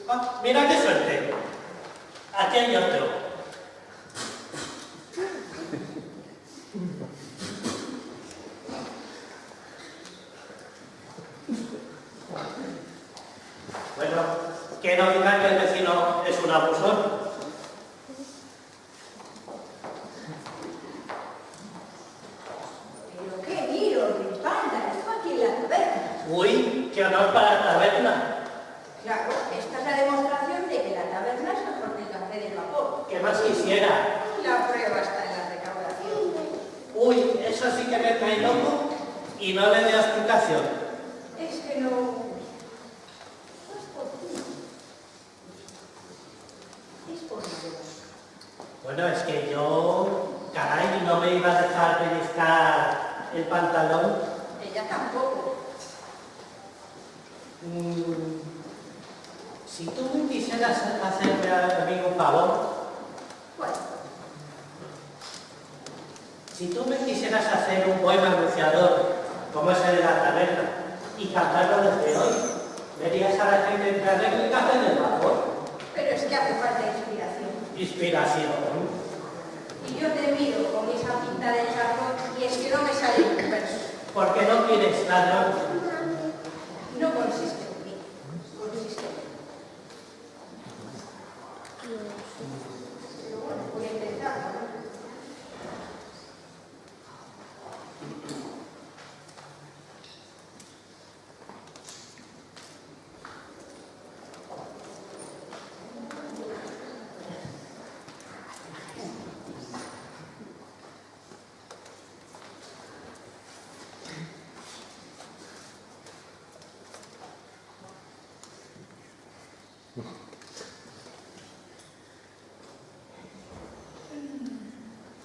Ah, mira qué suerte. Aquí hay otro. Bueno, que no digan que el vecino es un abusón. Pero qué miro, mi espalda, esto aquí en la taberna. Uy, qué honor para la taberna. Claro, esta es la demostración de que la taberna es mejor que el café del vapor. ¿Qué más quisiera? La prueba está en la recaudación. Uy, eso sí que me trae loco y no le doy explicación. Es que no es por ti. Es por Marola. Bueno, es que yo, caray, no me iba a dejar pellizcar el pantalón. Ella tampoco. Si tú me quisieras hacerme a mí un favor, Bueno, si tú me quisieras hacer un poema anunciador, como es el de la taberna, y cantarlo desde hoy, verías a la gente entrar en el café del vapor. pero es que hace falta inspiración. Inspiración. Y yo te miro con esa pinta de charcón y es que no me sale un verso. ¿Por qué no quieres ladrón? No consiste en mí, consiste en mí. Pero bueno, voy a intentarlo, ¿no?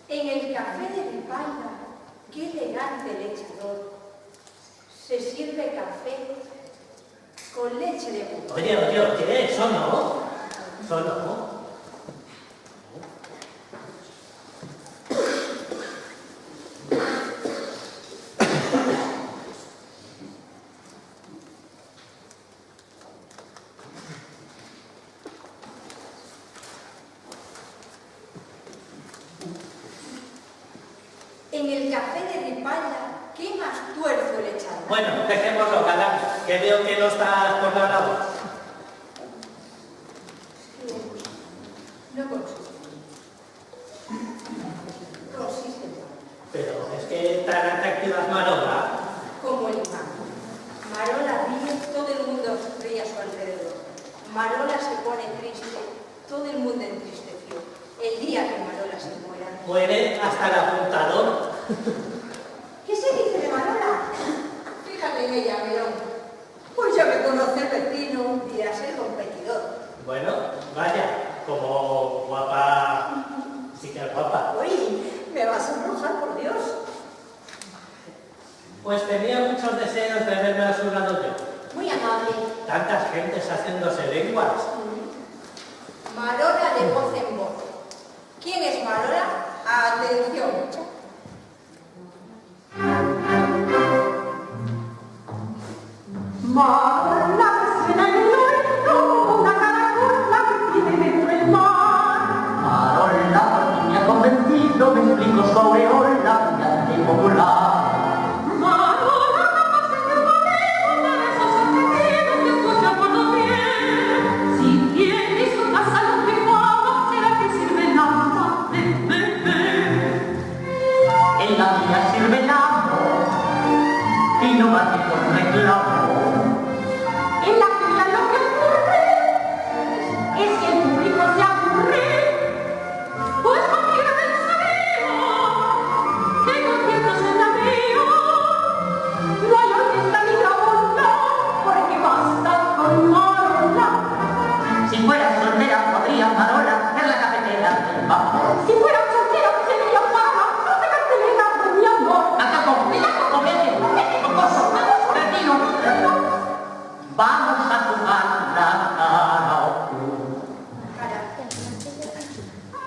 En el café de Ripaila, qué elegante lechador, se sirve café con leche de búho. Oye, eso no. Eso no. En el café de Ripaila, qué más tuerzo el echador. Bueno, dejémoslo, galán, que veo que no estás por la labor. No consiste. Consiste en Pero es que tan atractiva es Marola. como el imán. Marola ríe, todo el mundo ríe a su alrededor. Marola se pone triste, todo el mundo entristeció. El día que Marola se muera. Muere hasta el apuntador. ¿Qué se dice de Marola? Fíjate en ella, Melón. Pues ya me conoce el vecino, dirás el competidor. Bueno, vaya, como guapa, sí que es guapa. Uy, me vas a enojar, por Dios. Pues tenía muchos deseos de verme a su lado yo. Muy amable. Tantas gentes haciéndose lenguas. Marola de voz en voz. ¿Quién es Marola? Atención. Marola suena en el oído como una caracola que tiene dentro el mar. Marola me ha convencido, me explico su aureola y arte popular. Marola capaz de ser manejo para esos entendidos que escuchan cuando bien. Si tiene su casa lo que paga, será que sirve el agua de beber. En la mía sirve el agua y no va a por reclamo. En la fila lo que ocurre es que el público se aburre, pues cualquiera de ellos sabía que conciertos en la mía no hay orquesta ni trabona, porque basta con Marola. Si fuera soltera podría Marola ser la cafetera del vapor. Si fuera soltera sería para hacer cartelera con mi amor. Acá con vete, cocoso, retiro. Vamos a jugar la cara oculta.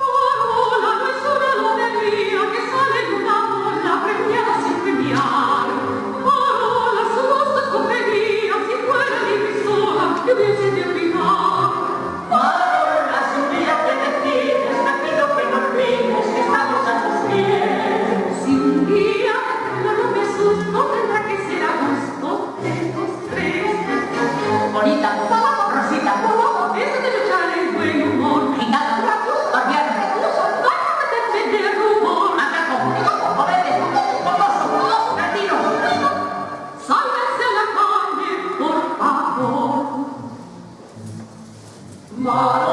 Marola no es una lotería que sale de una bola premiada sin premiar. Marola su voz es comedia, si fuera libre y sola, que hubiese de brillar. Ma